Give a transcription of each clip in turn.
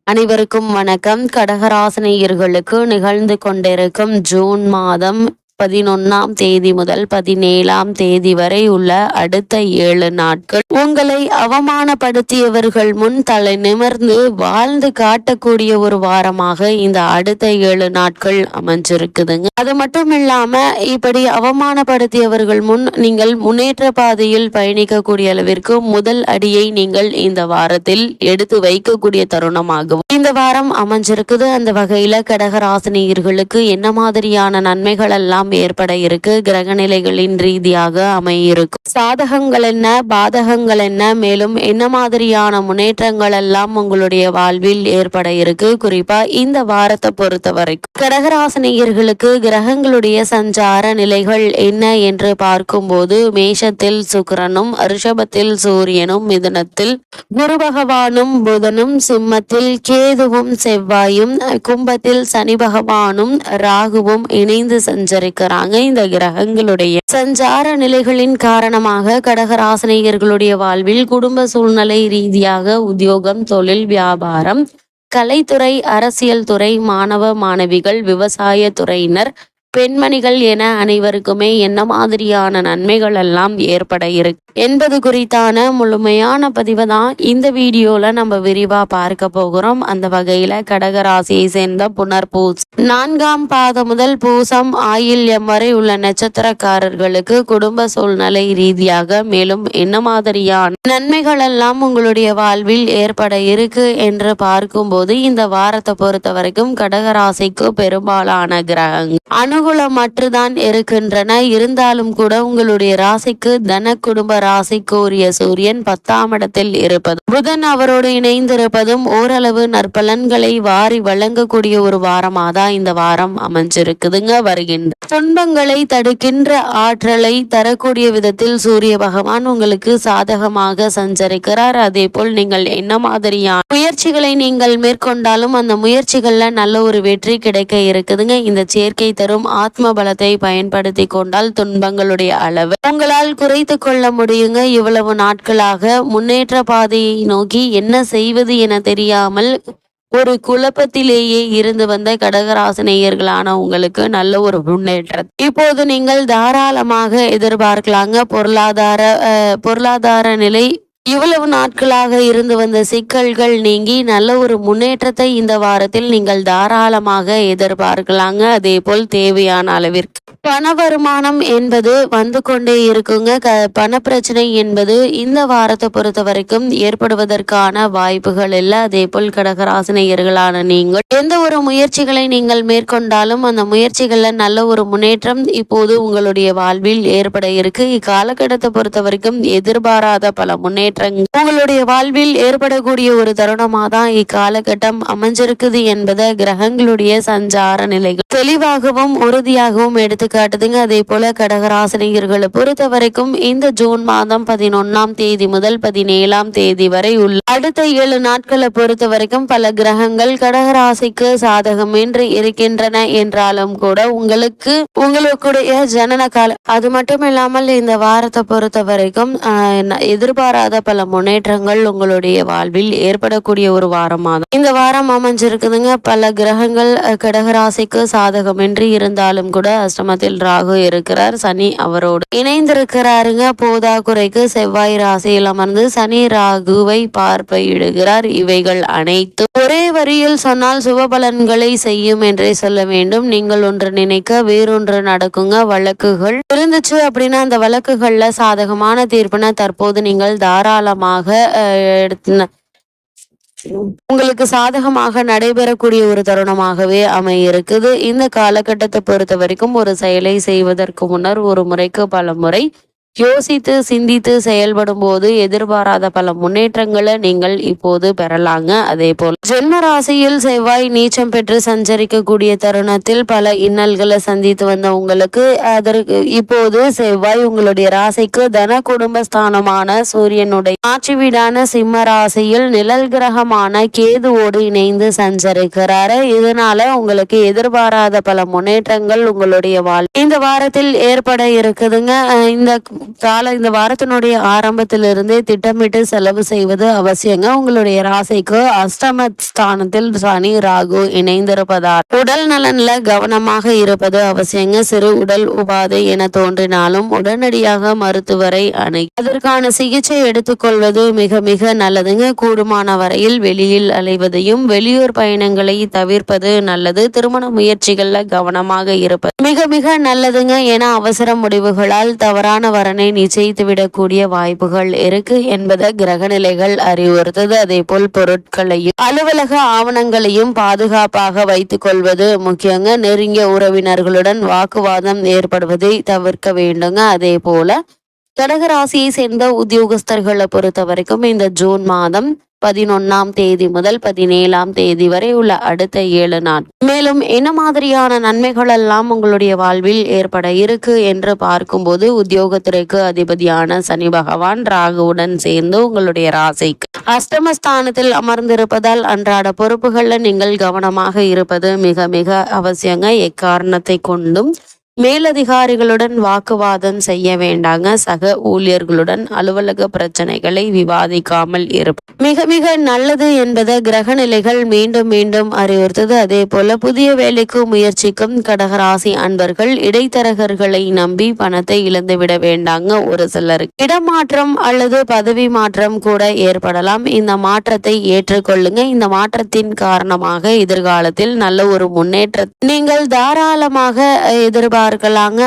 அனைவருக்கும் வணக்கம். கடகராசினியர்களுக்கு நிகழ்ந்து கொண்டிருக்கும் ஜூன் மாதம் 11ஆம் தேதி முதல் 17ஆம் தேதி வரை உள்ள அடுத்த 7 நாட்கள் உங்களை அவமானப்படுத்தியவர்கள் முன் தலை நிமிர்ந்து வாழ்ந்து காட்டக்கூடிய ஒரு வாரமாக இந்த அடுத்த 7 நாட்கள் அமைஞ்சிருக்குதுங்க. அது மட்டும் இல்லாம இப்படி அவமானப்படுத்தியவர்கள் முன் நீங்கள் முன்னேற்ற பாதையில் பயணிக்கக்கூடிய அளவிற்கு முதல் அடியை நீங்கள் இந்த வாரத்தில் எடுத்து வைக்கக்கூடிய தருணமாகவும் இந்த வாரம் அமைஞ்சிருக்குது. அந்த வகையில கடகராசினியர்களுக்கு என்ன மாதிரியான நன்மைகள் எல்லாம் ஏற்பட இருக்கு, கிரக நிலைகளின் ரீதியாக அமையிருக்கும் சாதகங்கள் என்ன, பாதகங்கள் என்ன, மேலும் என்ன மாதிரியான முன்னேற்றங்கள் எல்லாம் உங்களுடைய வாழ்வில் ஏற்பட இருக்கு. குறிப்பா இந்த வாரத்தை பொறுத்த வரைக்கும் கடகராசினியர்களுக்கு கிரகங்களுடைய சஞ்சார நிலைகள் என்ன என்று பார்க்கும்போது மேஷத்தில் சுக்கிரனும், ரிஷபத்தில் சூரியனும், மிதுனத்தில் குரு பகவானும், புதனும், சிம்மத்தில் கேதுவும் செவ்வாயும், கும்பத்தில் சனி பகவானும் ராகுவும் இணைந்து சஞ்சரிக்கிறாங்க. இந்த கிரகங்களுடைய சஞ்சார நிலைகளின் காரணமாக கடகராசினியர்களுடைய வாழ்வில் குடும்ப சூழ்நிலை ரீதியாக உத்தியோகம், தொழில், வியாபாரம், கலைத்துறை, அரசியல் துறை, மாணவ மாணவிகள், விவசாய துறையினர், பெண்மணிகள் என அனைவருக்குமே என்ன மாதிரியான நன்மைகள் எல்லாம் ஏற்பட இருக்கு என்பது குறித்தான முழுமையான பதிவை தான் இந்த வீடியோல நம்ம விரிவா பார்க்க போகிறோம். அந்த வகையில கடகராசியை சேர்ந்த புனர்பூசம் 4ஆம் பாதம் முதல் பூசம், ஆயில்யம் வரை உள்ள நட்சத்திரக்காரர்களுக்கு குடும்ப சூழ்நிலை ரீதியாக மேலும் என்ன மாதிரியான நன்மைகள் எல்லாம் உங்களுடைய வாழ்வில் ஏற்பட இருக்கு என்று பார்க்கும்போது இந்த வாரத்தை பொறுத்த வரைக்கும் கடகராசிக்கு பெரும்பாலான கிரகங்கள் அனுகூலமற்றுதான் இருக்கின்றன. இருந்தாலும் கூட உங்களுடைய ராசிக்கு தன குடும்ப ராசிக்கு உரிய சூரியன் 10ஆம் இடத்தில் இருப்பதும், புதன் அவரோடு இணைந்திருப்பதும் ஓரளவு நற்பலன்களை வாரி வழங்கக்கூடிய ஒரு வாரமாக தான் இந்த வாரம் அமைஞ்சிருக்குதுங்க. வருகின்ற துன்பங்களை தடுக்கின்ற ஆற்றலை தரக்கூடிய விதத்தில் சூரிய பகவான் உங்களுக்கு சாதகமாக சஞ்சரிக்கிறார். அதே போல் நீங்கள் என்ன மாதிரியான முயற்சிகளை நீங்கள் மேற்கொண்டாலும் அந்த முயற்சிகள்ல நல்ல ஒரு வெற்றி கிடைக்க இருக்குதுங்க. இந்த சேர்க்கை தரும் ஆத்ம பலத்தை பயன்படுத்தி கொண்டால் துன்பங்களுடைய அளவு உங்களால் குறைத்து கொள்ள முடியுங்க. இவ்வளவு நாட்களாக முன்னேற்ற பாதையை நோக்கி என்ன செய்வது என தெரியாமல் ஒரு குழப்பத்திலேயே இருந்து வந்த கடகராசினியர்களான உங்களுக்கு நல்ல ஒரு முன்னேற்றம் இப்போது நீங்கள் தாராளமாக எதிர்பார்க்கலாங்க. பொருளாதார நிலை இவ்வளவு நாட்களாக இருந்து வந்த சிக்கல்கள் நீங்கி நல்ல ஒரு முன்னேற்றத்தை இந்த வாரத்தில் நீங்கள் தாராளமாக எதிர்பார்க்கலாங்க. அதே போல் தேவையான அளவிற்கு பண வருமானம் என்பது வந்து கொண்டே இருக்குங்க. பண பிரச்சனை என்பது இந்த வாரத்தை பொறுத்த வரைக்கும் ஏற்படுவதற்கான வாய்ப்புகள் இல்லை. அதே போல் கடகராசினியர்களான நீங்கள் எந்த ஒரு முயற்சிகளை நீங்கள் மேற்கொண்டாலும் அந்த முயற்சிகள்ல நல்ல ஒரு முன்னேற்றம் இப்போது உங்களுடைய வாழ்வில் ஏற்பட இருக்கு. இக்காலகட்டத்தை பொறுத்த வரைக்கும் எதிர்பாராத பல முன்னேற்றங்கள் உங்களுடைய வாழ்வில் ஏற்படக்கூடிய ஒரு தருணமாக தான் இக்காலகட்டம் அமைஞ்சிருக்குது என்பதை கிரகங்களுடைய சஞ்சார நிலைகள் தெளிவாகவும் உறுதியாகவும் எடுத்துக்காட்டுதுங்க. அதே போல கடகராசினியர்களை பொறுத்த வரைக்கும் இந்த ஜூன் மாதம் 11ஆம் தேதி முதல் 17ஆம் தேதி வரை உள்ள அடுத்த 7 நாட்களை பொறுத்த வரைக்கும் பல கிரகங்கள் கடகராசிக்கு சாதகமின்றி இருக்கின்றன என்றாலும் கூட உங்களுடைய ஜனன காலம் அது மட்டும் இல்லாமல் இந்த வாரத்தை பொறுத்த வரைக்கும் எதிர்பாராத பல முன்னேற்றங்கள் உங்களுடைய வாழ்வில் ஏற்படக்கூடிய ஒரு வாரமாக இந்த வாரம் அமைஞ்சிருக்குதுங்க. பல கிரகங்கள் கடகராசிக்கு சாதகமின்றி இருந்தாலும் கூட அஷ்டமத்தில் ராகு இருக்கிறார். சனி அவரோடு இணைந்திருக்கிறாருங்க. போதாக்குறைக்கு செவ்வாய் ராசியில் அமர்ந்து சனி ராகுவை பார்வையிடுகிறார். இவைகள் அனைத்தும் ஒரே வரியில் சொன்னால் சுபபலன்களை செய்யும் என்றே சொல்ல வேண்டும். நீங்கள் ஒன்று நினைக்க வேறொன்று நடக்குங்க. வழக்குகள் இருந்துச்சு அப்படின்னா அந்த வழக்குகள்ல சாதகமான தீர்ப்பினை தற்போது நீங்கள் தாராளமாக உங்களுக்கு சாதகமாக நடைபெறக்கூடிய ஒரு தருணமாகவே அமையிருக்குது. இந்த காலகட்டத்தை பொறுத்த வரைக்கும் ஒரு செயலை செய்வதற்கு முன்னர் ஒரு முறைக்கு பல முறை யோசித்து சிந்தித்து செயல்படும் போது எதிர்பாராத பல முன்னேற்றங்களை நீங்கள் இப்போது பெறலாங்க. அதே போல் ஜென்ம ராசியில் செவ்வாய் நீச்சம் பெற்று சஞ்சரிக்கக்கூடிய தருணத்தில் பல இன்னல்களை சந்தித்து வந்த உங்களுக்கு அதற்கு இப்போது செவ்வாய் உங்களுடைய ராசிக்கு தன குடும்பஸ்தானமான சூரியனுடைய ஆட்சி வீடான சிம்ம ராசியில் நிழல் கிரகமான கேதுவோடு இணைந்து சஞ்சரிக்கிறாரு. இதனால உங்களுக்கு எதிர்பாராத பல முன்னேற்றங்கள் உங்களுடைய இந்த வாரத்தில் ஏற்பட இருக்குதுங்க. இந்த இந்த வாரத்தினுடைய ஆரம்பத்திலிருந்தே திட்டமிட்டு செலவு செய்வது அவசியங்க. உங்களுடைய ராசிக்கு அஷ்டமஸ்தானத்தில் சனி ராகு இணைந்திருப்பதால் உடல் நலன்ல கவனமாக இருப்பது அவசியங்க. சிறு உடல் உபாதை என தோன்றினாலும் உடனடியாக மருத்துவரை அணுகி அதற்கான சிகிச்சை எடுத்துக்கொள்வது மிக மிக நல்லதுங்க. கூடுமான வரையில் வெளியில் அலைவதையும் வெளியூர் பயணங்களை தவிர்ப்பது நல்லது. திருமண முயற்சிகள்ல கவனமாக இருப்பது மிக மிக நல்லதுங்க. என அவசர முடிவுகளால் தவறான வரனை நிச்சயித்து விடக்கூடிய வாய்ப்புகள் இருக்கு என்பதை கிரகநிலைகள் அறிவுறுத்தது. அதே போல் பொருட்களையும் அலுவலக ஆவணங்களையும் பாதுகாப்பாக வைத்துக் கொள்வது முக்கியங்க. நெருங்கிய உறவினர்களுடன் வாக்குவாதம் ஏற்படுவதை தவிர்க்க வேண்டுங்க. அதே போல கடகராசியை சேர்ந்த உத்தியோகஸ்தர்களை பொறுத்த வரைக்கும் இந்த ஜூன் மாதம் 11ஆம் தேதி முதல் 17ஆம் தேதி வரை உள்ள அடுத்த 7 நாள் மேலும் என்ன மாதிரியான நன்மைகள் எல்லாம் உங்களுடைய வாழ்வில் ஏற்பட இருக்கு என்று பார்க்கும்போது, உத்தியோகத்திற்கு அதிபதியான சனி பகவான் ராகுவுடன் சேர்ந்து உங்களுடைய ராசிக்கு அஷ்டமஸ்தானத்தில் அமர்ந்திருப்பதால் அன்றாட பொறுப்புகள்ல நீங்கள் கவனமாக இருப்பது மிக மிக அவசியங்க. எக்காரணத்தை கொண்டும் மேலதிகாரிகளுடன் வாக்குவாதம் செய்ய வேண்டாங்க. சக ஊழியர்களுடன் அலுவலக பிரச்சனைகளை விவாதிக்காமல் இருப்பது மிக மிக நல்லது என்பதை கிரகநிலைகள் மீண்டும் மீண்டும் அறிவுறுத்தது. அதே போல புதிய வேலைக்கு முயற்சிக்கும் கடகராசி அன்பர்கள் இடைத்தரகர்களை நம்பி பணத்தை இழந்துவிட வேண்டாங்க. ஒரு சிலருக்கு இடமாற்றம் அல்லது பதவி மாற்றம் கூட ஏற்படலாம். இந்த மாற்றத்தை ஏற்றுக்கொள்ளுங்க. இந்த மாற்றத்தின் காரணமாக எதிர்காலத்தில் நல்ல ஒரு முன்னேற்றத்தை நீங்கள் தாராளமாக எதிர்பார்க்கலாங்க.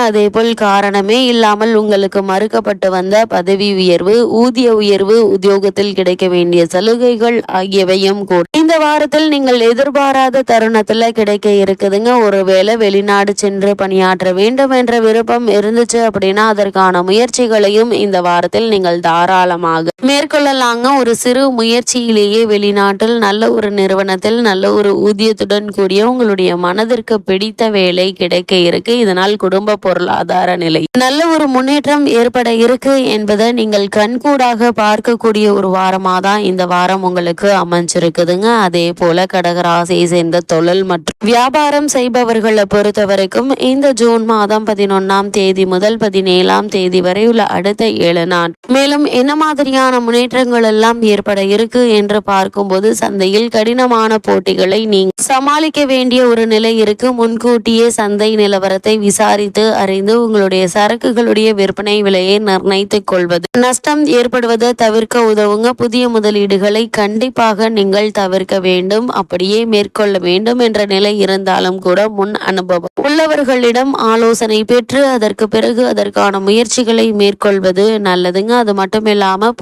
அதே போல் காரணமே இல்லாமல் உங்களுக்கு மறுக்கப்பட்டு வந்த பதவி உயர்வு, ஊதிய உயர்வு, உத்தியோகத்தில் கிடைக்க வேண்டிய சலுகைகள் ஆகியவையும் கூட இந்த வாரத்தில் நீங்கள் எதிர்பாராத தருணத்துல கிடைக்க இருக்குதுங்க. ஒருவேளை வெளிநாடு சென்று பணியாற்ற வேண்டும் என்ற விருப்பம் இருந்துச்சு அப்படின்னா அதற்கான முயற்சிகளையும் இந்த வாரத்தில் நீங்கள் தாராளமாக மேற்கொள்ளலாங்க. ஒரு சிறு முயற்சியிலேயே வெளிநாட்டில் நல்ல ஒரு நிறுவனத்தில் நல்ல ஒரு ஊதியத்துடன் கூடிய உங்களுடைய மனதிற்கு பிடித்த வேலை கிடைக்க இருக்கு. இதனால் குடும்ப பொருளாதார நிலை நல்ல ஒரு முன்னேற்றம் ஏற்பட இருக்கு என்பதை நீங்கள் கண்கூடாக பார்க்கக்கூடிய ஒரு வாரமா தான் இந்த வாரம் உங்களுக்கு அமைஞ்சிருக்குதுங்க. அதே போல கடகராசியை சேர்ந்த தொழில் மற்றும் வியாபாரம் செய்பவர்களை பொறுத்த வரைக்கும் இந்த ஜூன் மாதம் 11ஆம் தேதி முதல் 17ஆம் தேதி வரை உள்ள அடுத்த 7 நாள் மேலும் என்ன மாதிரியான முன்னேற்றங்கள் எல்லாம் ஏற்பட இருக்கு என்று பார்க்கும்போது, சந்தையில் கடினமான போட்டிகளை நீங்க சமாளிக்க வேண்டிய ஒரு நிலை இருக்கு. முன்கூட்டியே சந்தை நிலவரத்தை விசாரித்து அறிந்து உங்களுடைய சரக்குகளுடைய விற்பனை விலையை நிர்ணயித்துக் கொள்வது நஷ்டம் ஏற்படுவதை தவிர்க்க உதவுங்க. புதிய முதலீடுகளை கண்டிப்பாக நீங்கள் தவிர்க்க வேண்டும். அப்படியே மேற்கொள்ள வேண்டும் என்ற நிலை இருந்தாலும் கூட முன் அனுபவம் உள்ளவர்களிடம் ஆலோசனை பெற்று அதற்கு பிறகு அதற்கான முயற்சிகளை மேற்கொள்வது நல்லதுங்க. அது மட்டும் இல்லாம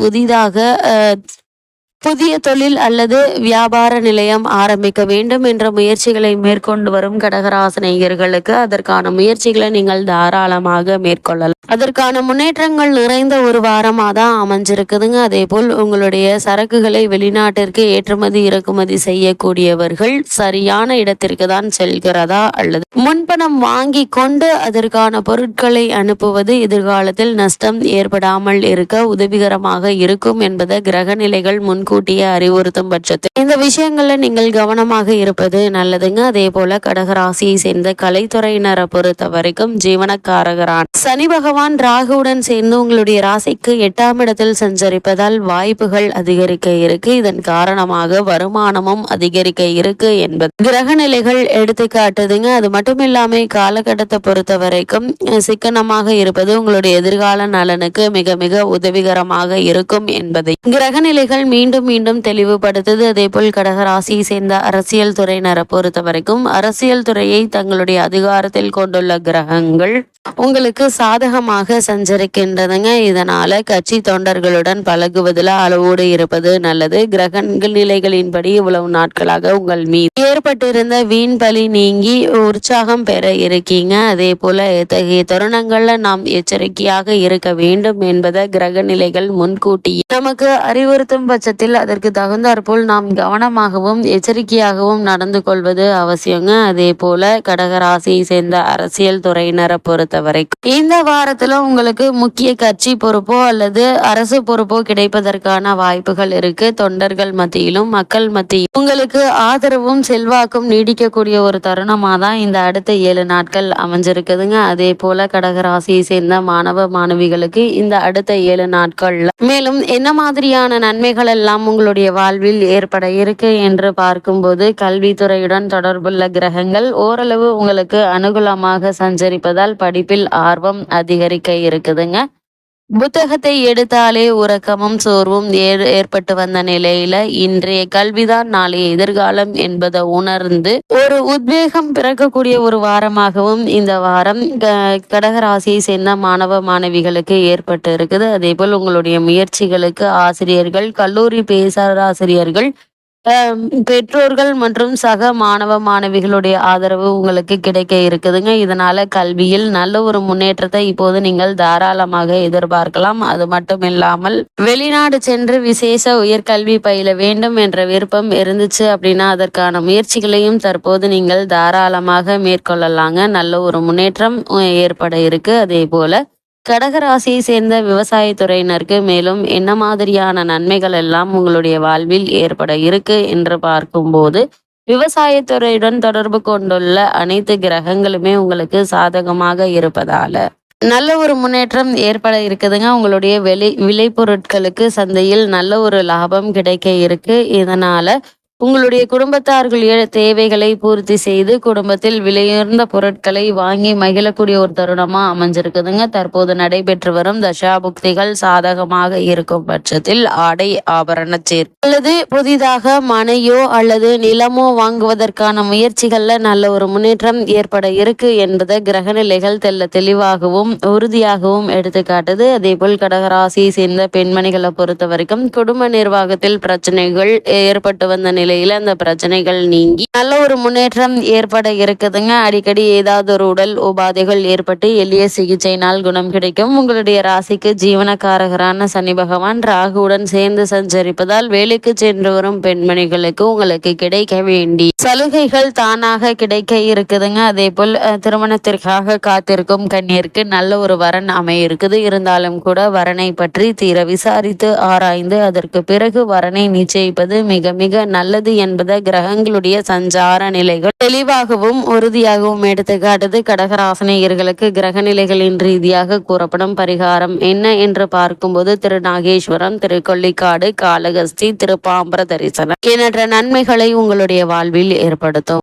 புதிய தொழில் அல்லது வியாபார நிலையம் ஆரம்பிக்க வேண்டும் என்ற முயற்சிகளை மேற்கொண்டு வரும் கடகராசினியர்களுக்கு அதற்கான முயற்சிகளை நீங்கள் தாராளமாக மேற்கொள்ளலாம். அதற்கான முன்னேற்றங்கள் நிறைந்த ஒரு வாரமாக தான் அமைஞ்சிருக்குதுங்க. அதே போல் உங்களுடைய சரக்குகளை வெளிநாட்டிற்கு ஏற்றுமதி இறக்குமதி செய்யக்கூடியவர்கள் சரியான இடத்திற்கு தான் செல்கிறதா அல்லது முன்பணம் வாங்கி கொண்டு அதற்கான பொருட்களை அனுப்புவது எதிர்காலத்தில் நஷ்டம் ஏற்படாமல் இருக்க உதவிகரமாக இருக்கும் என்பதை கிரகநிலைகள் முன்கூட்டியே அறிவுறுத்தும் பட்சத்தில் இந்த விஷயங்கள்ல நீங்கள் கவனமாக இருப்பது நல்லதுங்க. அதே போல கடகராசியை சேர்ந்த கலைத்துறையினரை பொறுத்த வரைக்கும் ஜீவனக்காரகரான சனி பகவான் ராகுவுடன் சேர்ந்து உங்களுடைய ராசிக்கு 8ஆம் இடத்தில் சஞ்சரிப்பதால் வாய்ப்புகள் அதிகரிக்க இருக்கு. இதன் காரணமாக வருமானமும் அதிகரிக்க இருக்கு என்பது கிரகநிலைகள் எடுத்து காட்டுதுங்க. அது மட்டும் இல்லாம காலகட்டத்தை பொறுத்த வரைக்கும் சிக்கனமாக இருப்பது உங்களுடைய எதிர்கால நலனுக்கு மிக மிக உதவிகரமாக இருக்கும் என்பதை கிரகநிலைகள் மீண்டும் மீண்டும் தெளிவுபடுத்துது. அதே போல் கடகராசியை சேர்ந்த அரசியல் துறையினரை பொறுத்த வரைக்கும் அரசியல் துறையை தங்களுடைய அதிகாரத்தில் கொண்டுள்ள கிரகங்கள் உங்களுக்கு சாதகமாக சஞ்சரிக்கின்றதுங்க. இதனால கட்சி தொண்டர்களுடன் பழகுவதில் அளவோடு இருப்பது நல்லது. கிரக நிலைகளின்படி இவ்வளவு நாட்களாக உங்கள் மீது ஏற்பட்டிருந்த வீண் பலி நீங்கி உற்சாகம் பெற இருக்கீங்க. அதே போல இத்தகைய தருணங்கள்ல நாம் எச்சரிக்கையாக இருக்க வேண்டும் என்பதை கிரக நிலைகள் முன்கூட்டி நமக்கு அறிவுறுத்தும் பட்சத்தில் அதற்கு தகுந்தாற்போல் நாம் கவனமாகவும் எச்சரிக்கையாகவும் நடந்து கொள்வது அவசியங்க. அதே போல கடகராசியை சேர்ந்த அரசியல் துறையினரை பொறுத்த பொறுத்த வரைக்கும் இந்த வாரத்துல உங்களுக்கு முக்கிய கட்சி பொறுப்போ அல்லது அரசு பொறுப்போ கிடைப்பதற்கான வாய்ப்புகள் இருக்கு. தொண்டர்கள் மத்தியிலும் மக்கள் மத்தியிலும் உங்களுக்கு ஆதரவும் செல்வாக்கும் நீடிக்கக்கூடிய ஒரு தருணமா தான் இந்த அடுத்த 7 நாட்கள் அமைஞ்சிருக்குதுங்க. அதே போல கடகராசியை சேர்ந்த மாணவ மாணவிகளுக்கு இந்த அடுத்த 7 நாட்கள்ல மேலும் என்ன மாதிரியான நன்மைகள் எல்லாம் உங்களுடைய வாழ்வில் ஏற்பட இருக்கு என்று பார்க்கும்போது, கல்வித்துறையுடன் தொடர்புள்ள கிரகங்கள் ஓரளவு உங்களுக்கு அனுகூலமாக சஞ்சரிப்பதால் படிப்பில் ஆர்வம் அதிகரிக்க இருக்குதுங்க. புத்தகத்தை எடுத்தாலே உறக்கமும் சோர்வும் ஏற்பட்டு வந்த நிலையில இன்றைய கல்விதான் நாளைய எதிர்காலம் என்பதை உணர்ந்து ஒரு உத்வேகம் பிறக்கக்கூடிய ஒரு வாரமாகவும் இந்த வாரம் கடகராசியை சேர்ந்த மாணவ மாணவிகளுக்கு ஏற்பட்டு இருக்குது. அதே போல் உங்களுடைய முயற்சிகளுக்கு ஆசிரியர்கள், கல்லூரி பேராசிரியர்கள், பெற்றோர்கள் மற்றும் சக மாணவ மாணவிகளுடைய ஆதரவு உங்களுக்கு கிடைக்க இருக்குதுங்க. இதனால கல்வியில் நல்ல ஒரு முன்னேற்றத்தை இப்போது நீங்கள் தாராளமாக எதிர்பார்க்கலாம். அது மட்டும் இல்லாமல் வெளிநாடு சென்று விசேஷ உயர்கல்வி பயில வேண்டும் என்ற விருப்பம் இருந்துச்சு அப்படின்னா அதற்கான முயற்சிகளையும் தற்போது நீங்கள் தாராளமாக மேற்கொள்ளலாங்க. நல்ல ஒரு முன்னேற்றம் ஏற்பட இருக்கு. அதே போல கடகராசியை சேர்ந்த விவசாயத்துறையினருக்கு மேலும் என்ன மாதிரியான நன்மைகள் எல்லாம் உங்களுடைய வாழ்வில் ஏற்பட இருக்கு என்று பார்க்கும்போது, விவசாயத்துறையுடன் தொடர்பு கொண்டுள்ள அனைத்து கிரகங்களுமே உங்களுக்கு சாதகமாக இருப்பதால நல்ல ஒரு முன்னேற்றம் ஏற்பட இருக்குதுங்க. உங்களுடைய விளைபொருட்களுக்கு சந்தையில் நல்ல ஒரு லாபம் கிடைக்க இருக்கு. இதனால உங்களுடைய குடும்பத்தார்களுடைய தேவைகளை பூர்த்தி செய்து குடும்பத்தில் விலையுயர்ந்த பொருட்களை வாங்கி மகிழக்கூடிய ஒரு தருணமா அமைஞ்சிருக்குதுங்க. தற்போது நடைபெற்று வரும் தசாபுக்திகள் சாதகமாக இருக்கும் பட்சத்தில் ஆடை ஆபரண சேர்க்கை அல்லது புதிதாக மனையோ அல்லது நிலமோ வாங்குவதற்கான முயற்சிகள்ல நல்ல ஒரு முன்னேற்றம் ஏற்பட இருக்கு என்பதை கிரகநிலைகள் தெளிவாகவும் உறுதியாகவும் எடுத்துக்காட்டுது. அதே போல் கடகராசியை சேர்ந்த பெண்மணிகளை பொறுத்த வரைக்கும் குடும்ப நிர்வாகத்தில் பிரச்சனைகள் ஏற்பட்டு வந்த நிலையில அந்த பிரச்சனைகள் நீங்கி நல்ல ஒரு முன்னேற்றம் ஏற்பட இருக்குதுங்க. அடிக்கடி ஏதாவது ஒரு உடல் உபாதைகள் ஏற்பட்டு எளிய சிகிச்சையினால் குணம் கிடைக்கும். உங்களுடைய ராசிக்கு ஜீவனக்காரகரான சனி பகவான் ராகுவுடன் சேர்ந்து சஞ்சரிப்பதால் வேலைக்கு சென்று வரும் பெண்மணிகளுக்கு உங்களுக்கு கிடைக்க வேண்டி சலுகைகள் தானாக கிடைக்க இருக்குதுங்க. அதே போல் திருமணத்திற்காக காத்திருக்கும் கன்னியருக்கு நல்ல ஒரு வரன் அமைய இருக்குது. இருந்தாலும் கூட வரனை பற்றி தீர விசாரித்து ஆராய்ந்து அதற்கு பிறகு வரனை நிச்சயிப்பது மிக மிக நல்லது என்பதை கிரகங்களுடைய சஞ்சார நிலைகள் தெளிவாகவும் உறுதியாகவும் எடுத்துக்காட்டுது. கடகராசினியர்களுக்கு கிரக நிலைகளின் ரீதியாக கூறப்படும் பரிகாரம் என்ன என்று பார்க்கும்போது திருநாகேஸ்வரம், திருக்கொள்ளிக்காடு, காளகஸ்தி, திருப்பாம்பர தரிசனம் எண்ணற்ற நன்மைகளை உங்களுடைய வாழ்வில் ஏற்படுத்தும்.